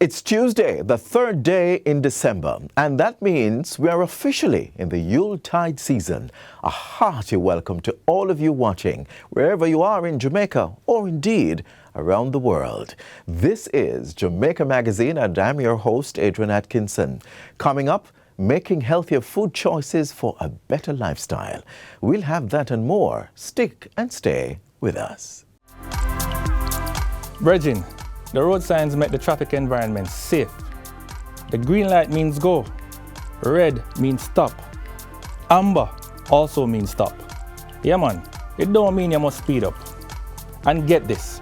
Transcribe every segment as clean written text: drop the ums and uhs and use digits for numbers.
It's Tuesday, the third day in December, and that means we are officially in the Yuletide season. A hearty welcome to all of you watching, wherever you are in Jamaica or indeed around the world. This is Jamaica Magazine, and I'm your host, Adrian Atkinson. Coming up, making healthier food choices for a better lifestyle. We'll have that and more. Stick and stay with us. Virgin, the road signs make the traffic environment safe. The green light means go. Red means stop. Amber also means stop. Yeah man, it don't mean you must speed up. And get this,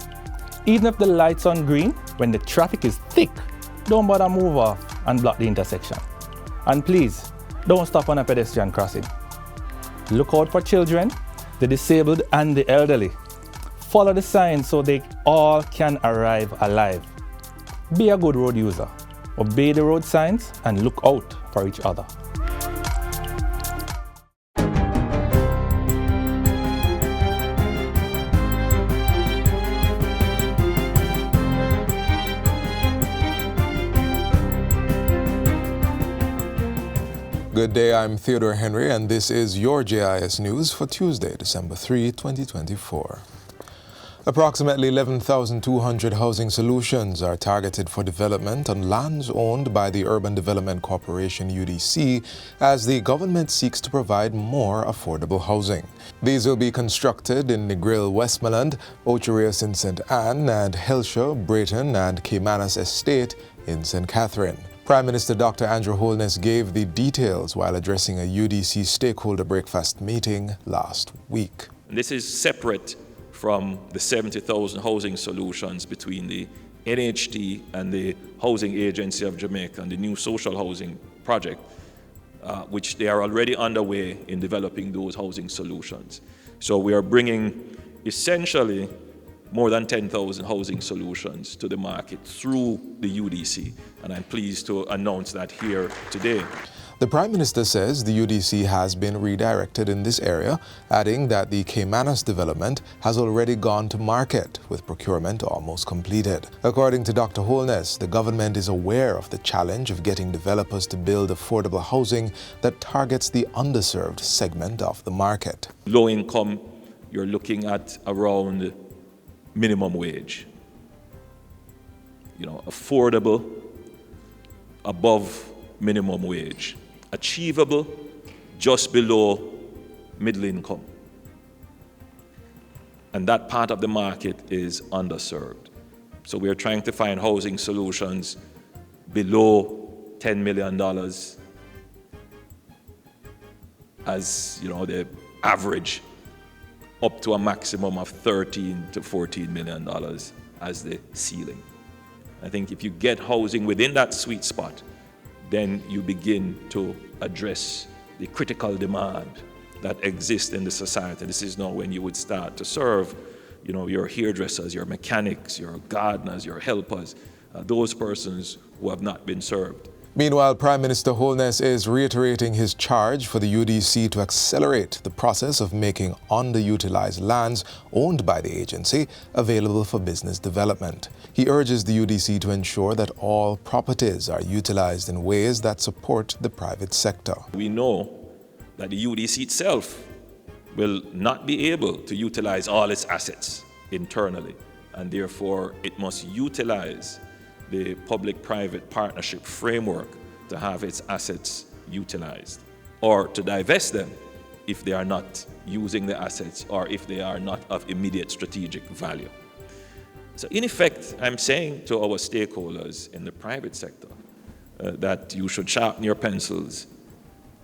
even if the light's on green, when the traffic is thick, don't bother move off and block the intersection. And please, don't stop on a pedestrian crossing. Look out for children, the disabled and the elderly. Follow the signs so they all can arrive alive. Be a good road user. Obey the road signs and look out for each other. Good day, I'm Theodore Henry, and this is your JIS News for Tuesday, December 3, 2024. Approximately 11,200 housing solutions are targeted for development on lands owned by the Urban Development Corporation UDC as the government seeks to provide more affordable housing. These will be constructed in Negril, Westmoreland, Ocho-Rios in St. Anne, and Helshaw, Brayton, and Caymanas Estate in St. Catherine. Prime Minister Dr. Andrew Holness gave the details while addressing a UDC stakeholder breakfast meeting last week. This is separate from the 70,000 housing solutions between the NHT and the Housing Agency of Jamaica and the new social housing project, which they are already underway in developing those housing solutions. So we are bringing essentially more than 10,000 housing solutions to the market through the UDC, and I'm pleased to announce that here today. The Prime Minister says the UDC has been redirected in this area, adding that the Caymanas development has already gone to market, with procurement almost completed. According to Dr. Holness, the government is aware of the challenge of getting developers to build affordable housing that targets the underserved segment of the market. Low income, you're looking at around minimum wage. Affordable, above minimum wage. Achievable, just below middle income. And that part of the market is underserved. So we are trying to find housing solutions below $10 million as the average, up to a maximum of $13 to $14 million as the ceiling. I think if you get housing within that sweet spot, then you begin to address the critical demand that exists in the society. This is now when you would start to serve, your hairdressers, your mechanics, your gardeners, your helpers, those persons who have not been served. Meanwhile, Prime Minister Holness is reiterating his charge for the UDC to accelerate the process of making underutilized lands owned by the agency available for business development. He urges the UDC to ensure that all properties are utilized in ways that support the private sector. We know that the UDC itself will not be able to utilize all its assets internally, and therefore it must utilize the public-private partnership framework to have its assets utilized, or to divest them if they are not using the assets or if they are not of immediate strategic value. So in effect, I'm saying to our stakeholders in the private sector that you should sharpen your pencils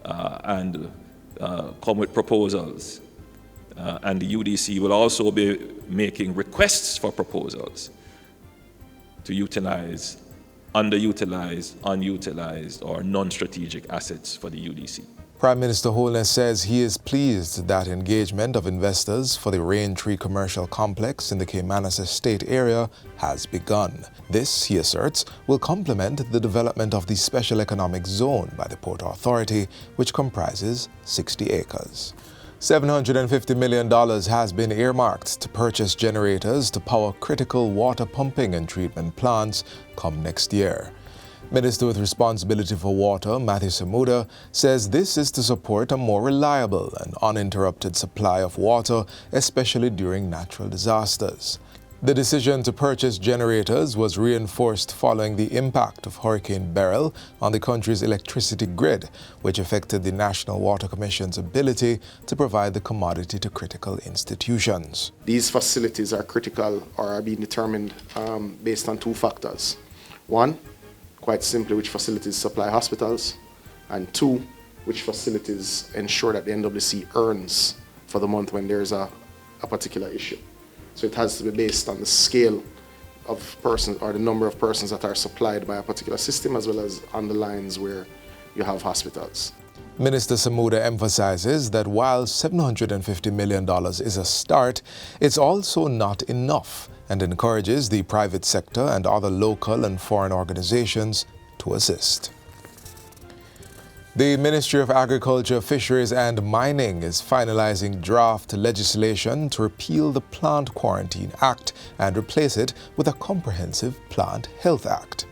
and come with proposals. And the UDC will also be making requests for proposals to utilize underutilized, unutilized, or non-strategic assets for the UDC. Prime Minister Holness says he is pleased that engagement of investors for the Raintree Commercial Complex in the Caymanas Estate area has begun. This, he asserts, will complement the development of the Special Economic Zone by the Port Authority, which comprises 60 acres. $750 million has been earmarked to purchase generators to power critical water pumping and treatment plants come next year. Minister with responsibility for water, Matthew Samuda, says this is to support a more reliable and uninterrupted supply of water, especially during natural disasters. The decision to purchase generators was reinforced following the impact of Hurricane Beryl on the country's electricity grid, which affected the National Water Commission's ability to provide the commodity to critical institutions. These facilities are critical or are being determined based on two factors. One, quite simply, which facilities supply hospitals, and two, which facilities ensure that the NWC earns for the month when there's a particular issue. So it has to be based on the scale of persons or the number of persons that are supplied by a particular system, as well as on the lines where you have hospitals. Minister Samuda emphasizes that while $750 million is a start, it's also not enough, and encourages the private sector and other local and foreign organizations to assist. The Ministry of Agriculture, Fisheries and Mining is finalizing draft legislation to repeal the Plant Quarantine Act and replace it with a comprehensive Plant Health Act.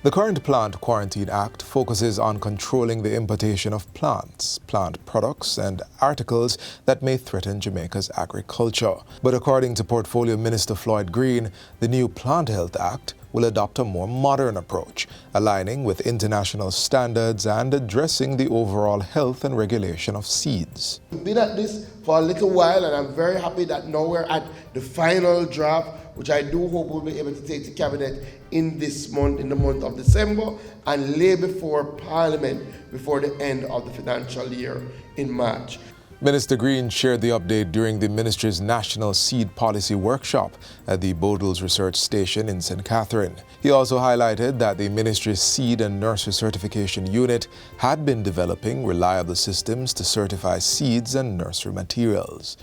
The current Plant Quarantine Act focuses on controlling the importation of plants, plant products, and articles that may threaten Jamaica's agriculture. But according to Portfolio Minister Floyd Green, the new Plant Health Act will adopt a more modern approach, aligning with international standards and addressing the overall health and regulation of seeds. We've been at this for a little while, and I'm very happy that now we're at the final draft, which I do hope we'll be able to take to Cabinet in this month, in the month of December, and lay before Parliament before the end of the financial year in March. Minister Green shared the update during the ministry's National Seed Policy Workshop at the Bodles Research Station in St. Catherine. He also highlighted that the ministry's Seed and Nursery Certification Unit had been developing reliable systems to certify seeds and nursery materials.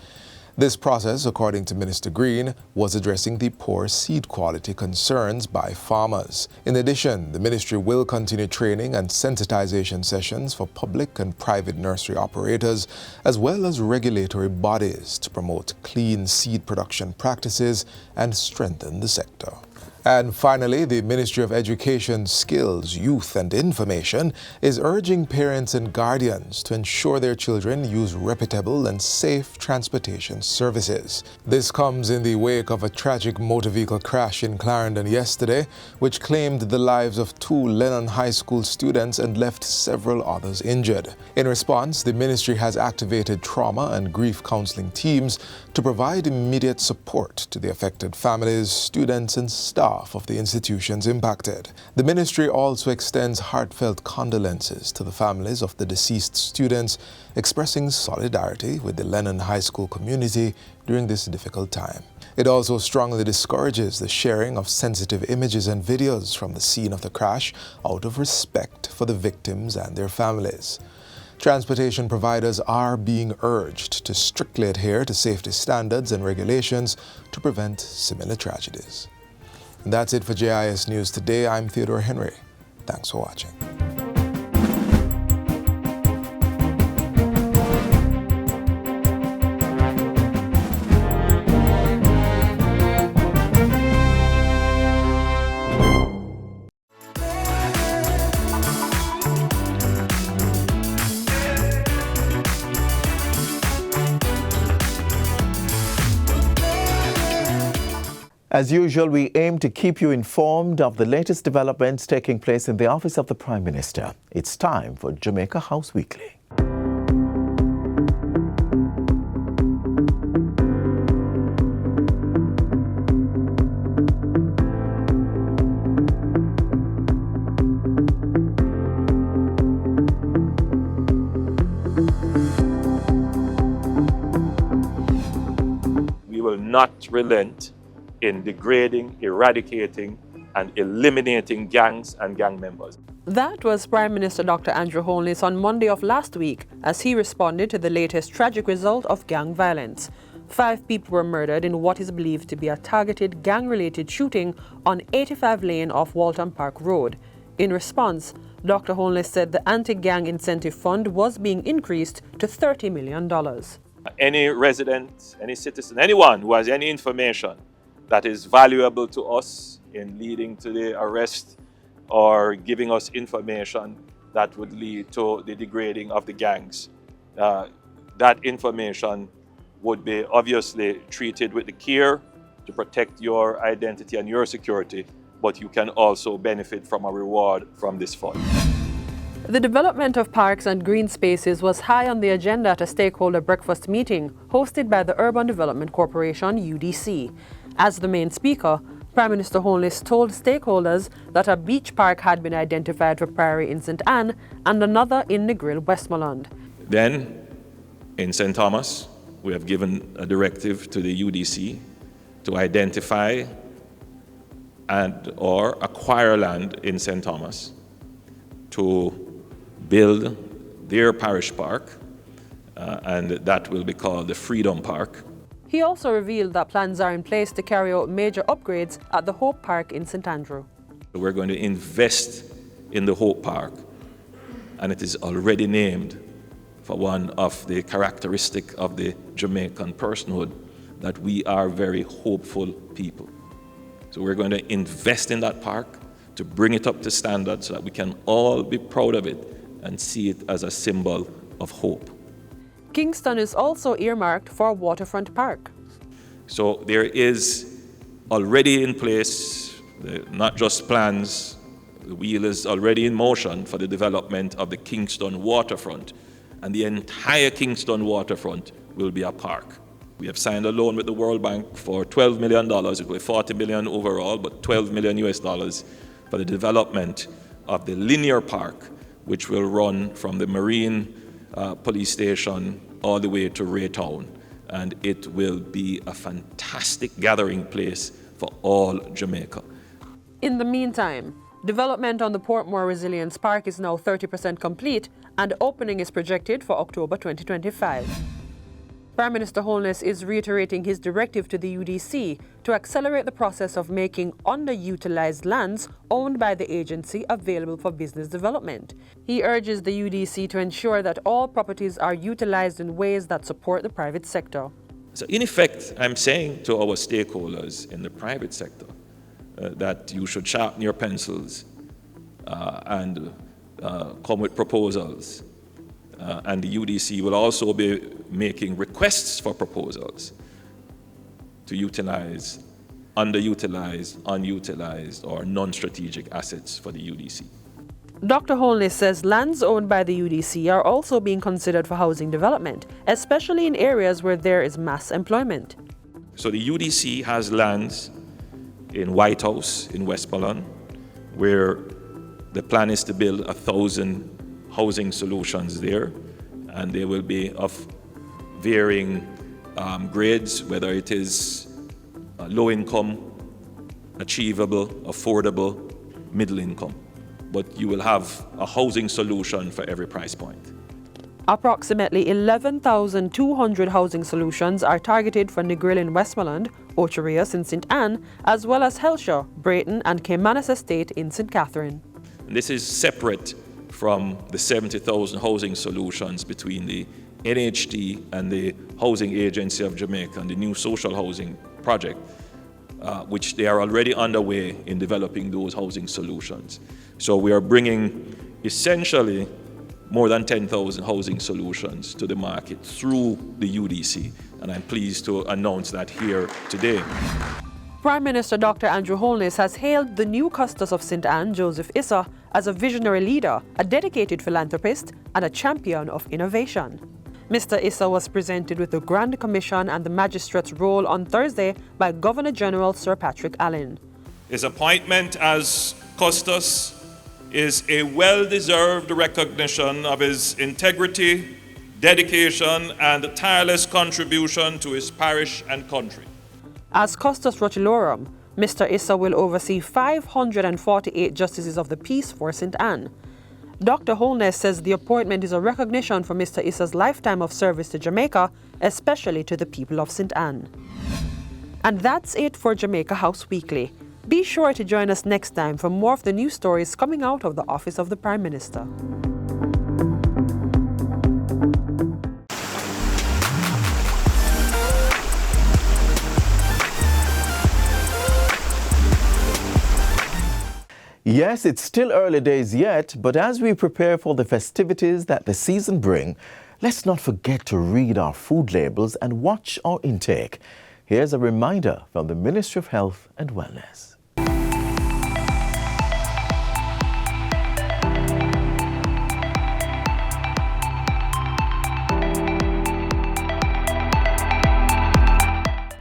This process, according to Minister Green, was addressing the poor seed quality concerns by farmers. In addition, the ministry will continue training and sensitization sessions for public and private nursery operators, as well as regulatory bodies to promote clean seed production practices and strengthen the sector. And finally, the Ministry of Education, Skills, Youth and Information is urging parents and guardians to ensure their children use reputable and safe transportation services. This comes in the wake of a tragic motor vehicle crash in Clarendon yesterday, which claimed the lives of 2 Lennon High School students and left several others injured. In response, the ministry has activated trauma and grief counseling teams to provide immediate support to the affected families, students and staff of the institutions impacted. The ministry also extends heartfelt condolences to the families of the deceased students, expressing solidarity with the Lennon High School community during this difficult time. It also strongly discourages the sharing of sensitive images and videos from the scene of the crash out of respect for the victims and their families. Transportation providers are being urged to strictly adhere to safety standards and regulations to prevent similar tragedies. And that's it for JIS News Today. I'm Theodore Henry. Thanks for watching. As usual, we aim to keep you informed of the latest developments taking place in the office of the Prime Minister. It's time for Jamaica House Weekly. We will not relent in degrading, eradicating, and eliminating gangs and gang members. That was Prime Minister Dr. Andrew Holness on Monday of last week as he responded to the latest tragic result of gang violence. 5 people were murdered in what is believed to be a targeted gang-related shooting on 85 Lane off Walton Park Road. In response, Dr. Holness said the anti-gang incentive fund was being increased to $30 million. Any resident, any citizen, anyone who has any information that is valuable to us in leading to the arrest or giving us information that would lead to the degrading of the gangs, that information would be obviously treated with the care to protect your identity and your security, but you can also benefit from a reward from this fund. The development of parks and green spaces was high on the agenda at a stakeholder breakfast meeting hosted by the Urban Development Corporation, UDC. As the main speaker, Prime Minister Holness told stakeholders that a beach park had been identified for Priory in St. Anne and another in Negril, Westmoreland. Then, in St. Thomas, we have given a directive to the UDC to identify and or acquire land in St. Thomas to build their parish park, and that will be called the Freedom Park. He also revealed that plans are in place to carry out major upgrades at the Hope Park in St. Andrew. We're going to invest in the Hope Park, and it is already named for one of the characteristics of the Jamaican personhood, that we are very hopeful people. So we're going to invest in that park to bring it up to standard so that we can all be proud of it and see it as a symbol of hope. Kingston is also earmarked for a waterfront park. So there is already in place, not just plans, the wheel is already in motion for the development of the Kingston waterfront, and the entire Kingston waterfront will be a park. We have signed a loan with the World Bank for $12 million. It will be $40 million overall, but $12 million US for the development of the linear park, which will run from the Marine Police Station all the way to Raytown. And it will be a fantastic gathering place for all Jamaica. In the meantime, development on the Portmore Resilience Park is now 30% complete, and opening is projected for October 2025. Prime Minister Holness is reiterating his directive to the UDC to accelerate the process of making underutilized lands owned by the agency available for business development. He urges the UDC to ensure that all properties are utilized in ways that support the private sector. So in effect, I'm saying to our stakeholders in the private sector that you should sharpen your pencils and come with proposals. And the UDC will also be making requests for proposals to utilize underutilized, unutilized, or non-strategic assets for the UDC. Dr. Holness says lands owned by the UDC are also being considered for housing development, especially in areas where there is mass employment. So the UDC has lands in White House in Westmoreland, where the plan is to build 1,000 housing solutions there, and they will be of varying grades, whether it is low income, achievable, affordable, middle income. But you will have a housing solution for every price point. Approximately 11,200 housing solutions are targeted for Negril in Westmoreland, Ocho-Rios in St. Anne, as well as Hellshire, Brayton and Caymanas Estate in St. Catherine. And this is separate from the 70,000 housing solutions between the NHT and the Housing Agency of Jamaica and the new social housing project, which they are already underway in developing those housing solutions. So we are bringing essentially more than 10,000 housing solutions to the market through the UDC, and I'm pleased to announce that here today. Prime Minister Dr. Andrew Holness has hailed the new Custos of St. Anne, Joseph Issa, as a visionary leader, a dedicated philanthropist, and a champion of innovation. Mr. Issa was presented with the Grand Commission and the Magistrate's role on Thursday by Governor General Sir Patrick Allen. His appointment as Custos is a well-deserved recognition of his integrity, dedication, and tireless contribution to his parish and country. As Custos Rotulorum, Mr. Issa will oversee 548 justices of the peace for St. Anne. Dr. Holness says the appointment is a recognition for Mr. Issa's lifetime of service to Jamaica, especially to the people of St. Anne. And that's it for Jamaica House Weekly. Be sure to join us next time for more of the news stories coming out of the Office of the Prime Minister. Yes, it's still early days yet, but as we prepare for the festivities that the season bring, let's not forget to read our food labels and watch our intake. Here's a reminder from the Ministry of Health and Wellness.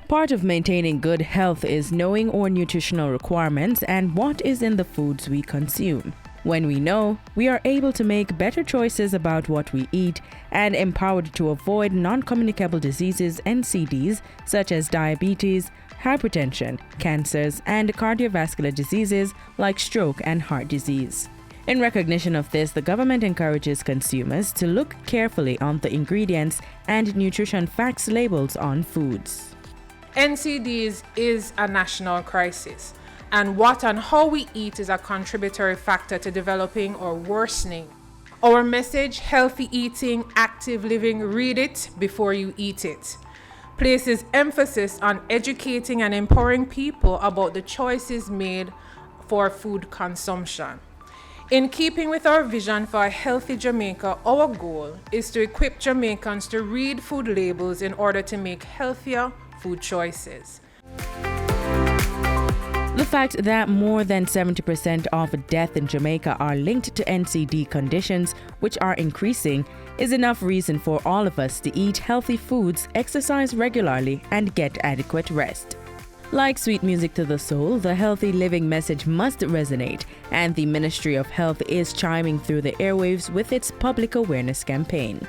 Part of maintaining good health is knowing our nutritional requirements and what is in the foods we consume. When we know, we are able to make better choices about what we eat and empowered to avoid non-communicable diseases (NCDs) such as diabetes, hypertension, cancers, and cardiovascular diseases like stroke and heart disease. In recognition of this, the government encourages consumers to look carefully on the ingredients and nutrition facts labels on foods. NCDs is a national crisis, and what and how we eat is a contributory factor to developing or worsening. Our message, healthy eating, active living, read it before you eat it, places emphasis on educating and empowering people about the choices made for food consumption. In keeping with our vision for a healthy Jamaica, our goal is to equip Jamaicans to read food labels in order to make healthier food choices. The fact that more than 70% of deaths in Jamaica are linked to NCD conditions, which are increasing, is enough reason for all of us to eat healthy foods, exercise regularly, and get adequate rest. Like sweet music to the soul, the healthy living message must resonate, and the Ministry of Health is chiming through the airwaves with its public awareness campaign.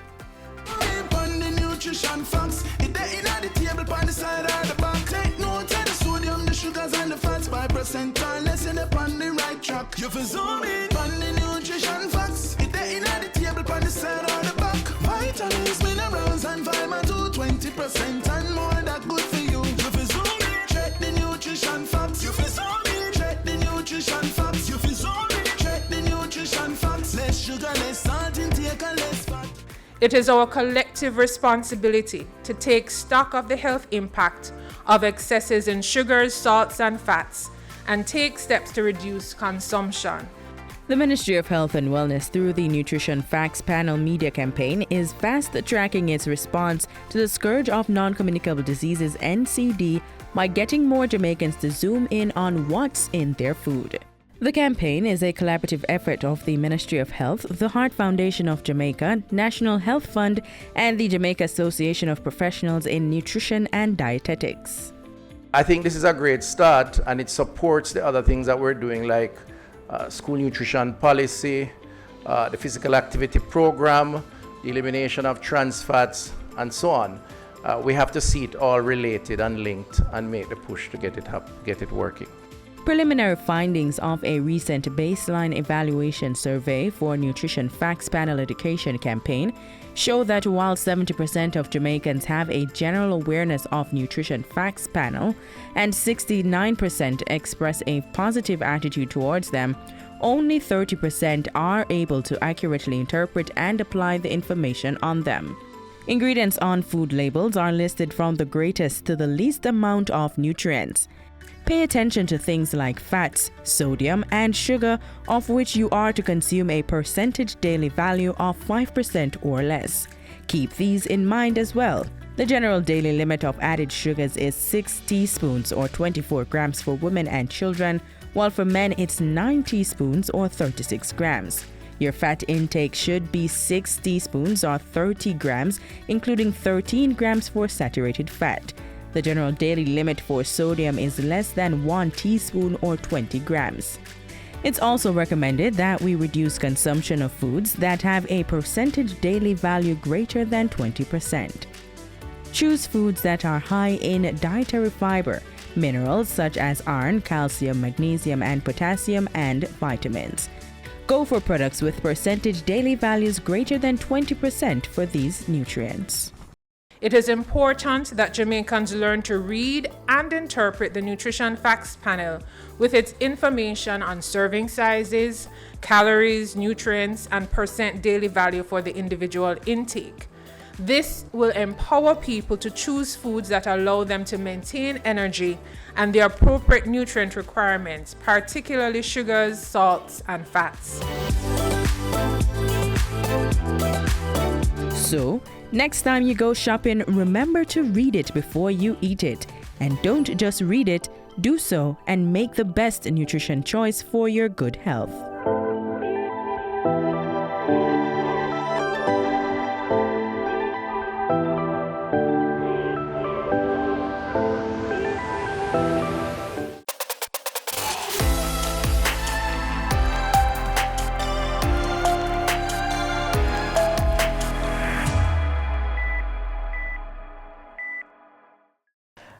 You for zoom in on the nutrition facts. It in the table on the side or the back. Vitamins, minerals, and vitamin 20% and more that good for you. You for zoom in, check the nutrition facts. You for zoom in, check the nutrition facts. You for zoom in, check the nutrition facts. Less sugar, less salt intake, and less fat. It is our collective responsibility to take stock of the health impact of excesses in sugars, salts, and fats, and take steps to reduce consumption. The Ministry of Health and Wellness, through the Nutrition Facts Panel media campaign, is fast-tracking its response to the scourge of non-communicable diseases (NCD) by getting more Jamaicans to zoom in on what's in their food. The campaign is a collaborative effort of the Ministry of Health, the Heart Foundation of Jamaica, National Health Fund, and the Jamaica Association of Professionals in Nutrition and Dietetics. I think this is a great start, and it supports the other things that we're doing, like school nutrition policy, the physical activity program, the elimination of trans fats, and so on. We have to see it all related and linked and make the push to get it working. Preliminary findings of a recent baseline evaluation survey for Nutrition Facts Panel Education campaign show that while 70% of Jamaicans have a general awareness of Nutrition Facts Panel and 69% express a positive attitude towards them, only 30% are able to accurately interpret and apply the information on them. Ingredients on food labels are listed from the greatest to the least amount of nutrients. Pay attention to things like fats, sodium, and sugar, of which you are to consume a percentage daily value of 5% or less. Keep these in mind as well. The general daily limit of added sugars is 6 teaspoons or 24 grams for women and children, while for men it's 9 teaspoons or 36 grams. Your fat intake should be 6 teaspoons or 30 grams, including 13 grams for saturated fat. The general daily limit for sodium is less than 1 teaspoon or 20 grams. It's also recommended that we reduce consumption of foods that have a percentage daily value greater than 20%. Choose foods that are high in dietary fiber, minerals such as iron, calcium, magnesium, and potassium, and vitamins. Go for products with percentage daily values greater than 20% for these nutrients. It is important that Jamaicans learn to read and interpret the Nutrition Facts Panel with its information on serving sizes, calories, nutrients, and percent daily value for the individual intake. This will empower people to choose foods that allow them to maintain energy and the appropriate nutrient requirements, particularly sugars, salts, and fats. So, next time you go shopping, remember to read it before you eat it. And don't just read it, do so and make the best nutrition choice for your good health.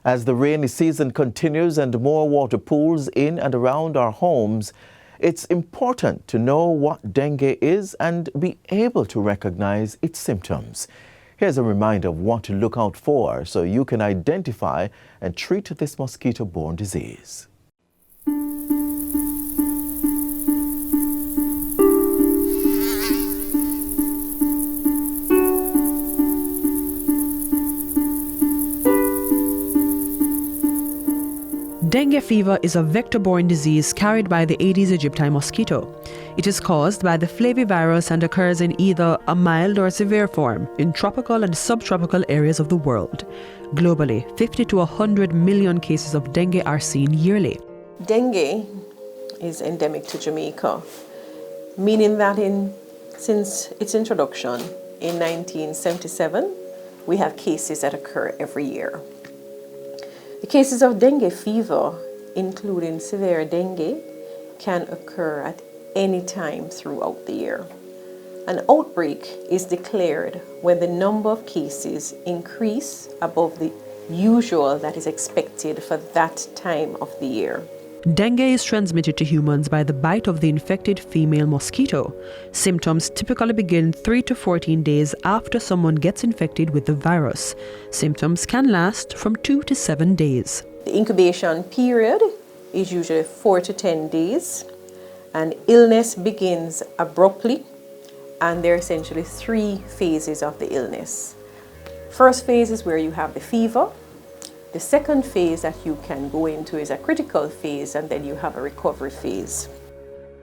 As the rainy season continues and more water pools in and around our homes, it's important to know what dengue is and be able to recognize its symptoms. Here's a reminder of what to look out for so you can identify and treat this mosquito-borne disease. Dengue fever is a vector-borne disease carried by the Aedes aegypti mosquito. It is caused by the flavivirus and occurs in either a mild or severe form in tropical and subtropical areas of the world. Globally, 50 to 100 million cases of dengue are seen yearly. Dengue is endemic to Jamaica, meaning that since its introduction in 1977, we have cases that occur every year. The cases of dengue fever, including severe dengue, can occur at any time throughout the year. An outbreak is declared when the number of cases increase above the usual that is expected for that time of the year. Dengue is transmitted to humans by the bite of the infected female mosquito. Symptoms typically begin 3 to 14 days after someone gets infected with the virus. Symptoms can last from 2 to 7 days. The incubation period is usually 4 to 10 days, and illness begins abruptly, and there are essentially 3 phases of the illness. First phase is where you have the fever. The second phase that you can go into is a critical phase, and then you have a recovery phase.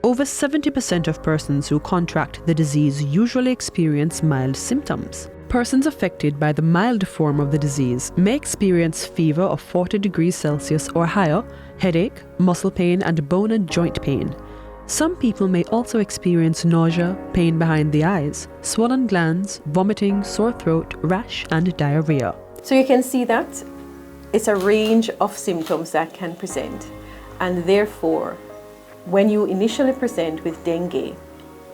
Over 70% of persons who contract the disease usually experience mild symptoms. Persons affected by the mild form of the disease may experience fever of 40 degrees Celsius or higher, headache, muscle pain, and bone and joint pain. Some people may also experience nausea, pain behind the eyes, swollen glands, vomiting, sore throat, rash, and diarrhea. So you can see that it's a range of symptoms that can present, and therefore, when you initially present with dengue,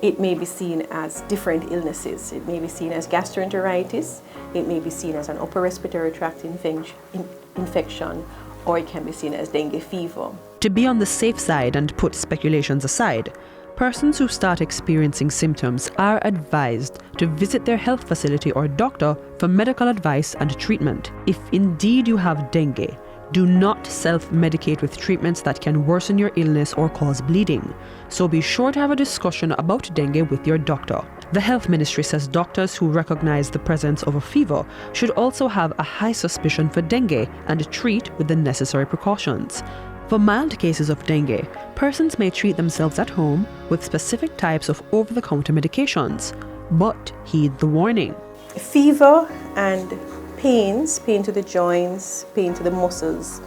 it may be seen as different illnesses. It may be seen as gastroenteritis, it may be seen as an upper respiratory tract infection, or it can be seen as dengue fever. To be on the safe side and put speculations aside, persons who start experiencing symptoms are advised to visit their health facility or doctor for medical advice and treatment. If indeed you have dengue, do not self-medicate with treatments that can worsen your illness or cause bleeding. So be sure to have a discussion about dengue with your doctor. The Health Ministry says doctors who recognize the presence of a fever should also have a high suspicion for dengue and treat with the necessary precautions. For mild cases of dengue, persons may treat themselves at home with specific types of over-the-counter medications, but heed the warning. Fever and pain to the joints, pain to the muscles,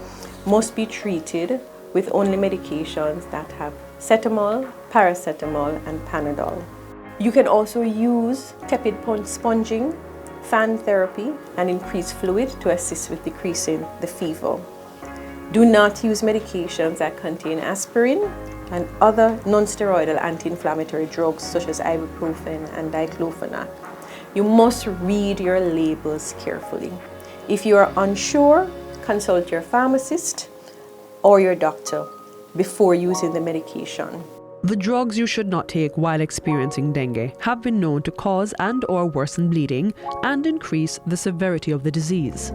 must be treated with only medications that have cetamol, paracetamol, and Panadol. You can also use tepid sponging, fan therapy, and increased fluid to assist with decreasing the fever. Do not use medications that contain aspirin and other non-steroidal anti-inflammatory drugs such as ibuprofen and diclofenac. You must read your labels carefully. If you are unsure, consult your pharmacist or your doctor before using the medication. The drugs you should not take while experiencing dengue have been known to cause and/or worsen bleeding and increase the severity of the disease.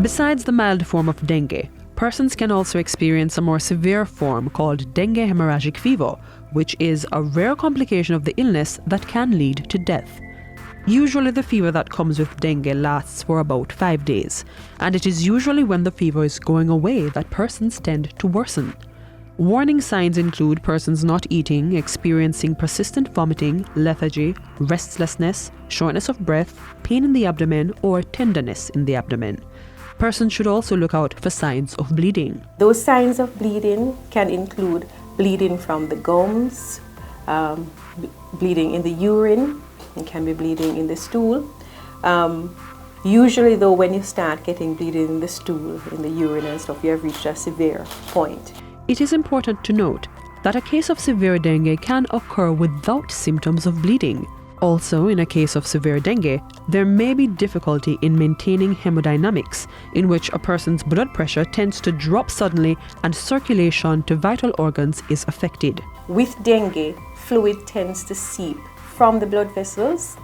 Besides the mild form of dengue, persons can also experience a more severe form called dengue hemorrhagic fever, which is a rare complication of the illness that can lead to death. Usually the fever that comes with dengue lasts for about 5 days, and it is usually when the fever is going away that persons tend to worsen. Warning signs include persons not eating, experiencing persistent vomiting, lethargy, restlessness, shortness of breath, pain in the abdomen, or tenderness in the abdomen. Persons should also look out for signs of bleeding. Those signs of bleeding can include bleeding from the gums, bleeding in the urine, it can be bleeding in the stool. Usually though, when you start getting bleeding in the stool, in the urine and stuff, you have reached a severe point. It is important to note that a case of severe dengue can occur without symptoms of bleeding. Also, in a case of severe dengue, there may be difficulty in maintaining hemodynamics, in which a person's blood pressure tends to drop suddenly and circulation to vital organs is affected. With dengue, fluid tends to seep from the blood vessels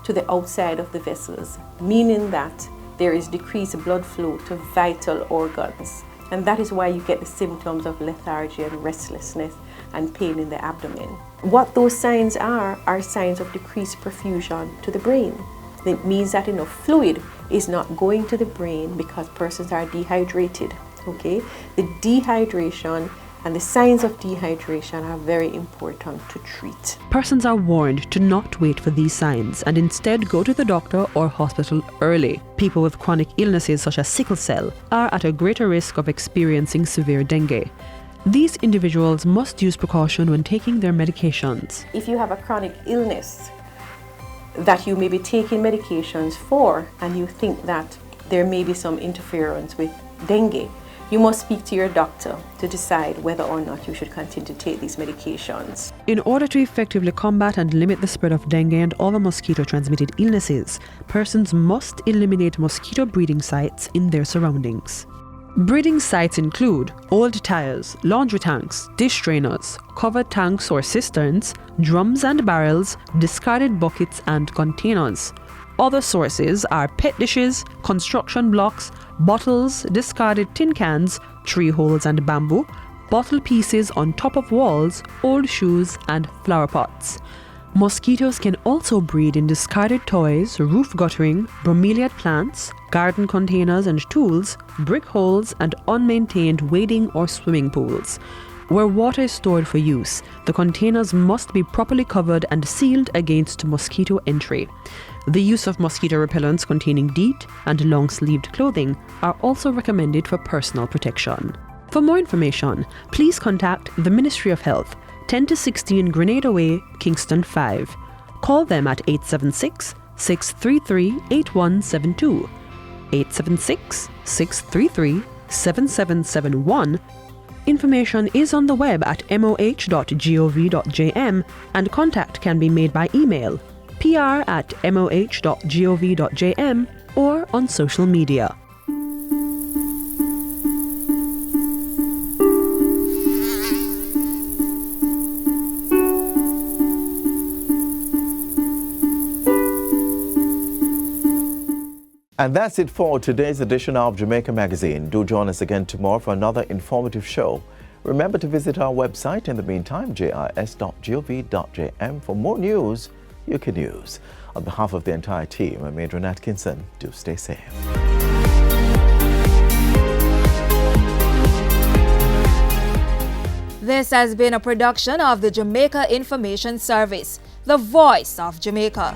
to the outside of the vessels, meaning that there is decreased blood flow to vital organs. And that is why you get the symptoms of lethargy and restlessness and pain in the abdomen. What those signs are signs of decreased perfusion to the brain. It means that enough fluid is not going to the brain because persons are dehydrated. Okay? The dehydration and the signs of dehydration are very important to treat. Persons are warned to not wait for these signs and instead go to the doctor or hospital early. People with chronic illnesses such as sickle cell are at a greater risk of experiencing severe dengue. These individuals must use precaution when taking their medications. If you have a chronic illness that you may be taking medications for and you think that there may be some interference with dengue, you must speak to your doctor to decide whether or not you should continue to take these medications. In order to effectively combat and limit the spread of dengue and other mosquito-transmitted illnesses, persons must eliminate mosquito breeding sites in their surroundings. Breeding sites include old tires, laundry tanks, dish drainers, covered tanks or cisterns, drums and barrels, discarded buckets and containers. Other sources are pet dishes, construction blocks, bottles, discarded tin cans, tree holes and bamboo, bottle pieces on top of walls, old shoes and flower pots. Mosquitoes can also breed in discarded toys, roof guttering, bromeliad plants, garden containers and tools, brick holes and unmaintained wading or swimming pools. Where water is stored for use, the containers must be properly covered and sealed against mosquito entry. The use of mosquito repellents containing DEET and long-sleeved clothing are also recommended for personal protection. For more information, please contact the Ministry of Health, 10 to 16 Grenada Way, Kingston 5. Call them at 876-633-8172, 876-633-7771. Information is on the web at moh.gov.jm and contact can be made by email pr@moh.gov.jm or on social media. And that's it for today's edition of Jamaica Magazine. Do join us again tomorrow for another informative show. Remember to visit our website in the meantime, jis.gov.jm, for more news you can use. On behalf of the entire team, I'm Adrian Atkinson. Do stay safe. This has been a production of the Jamaica Information Service, the voice of Jamaica.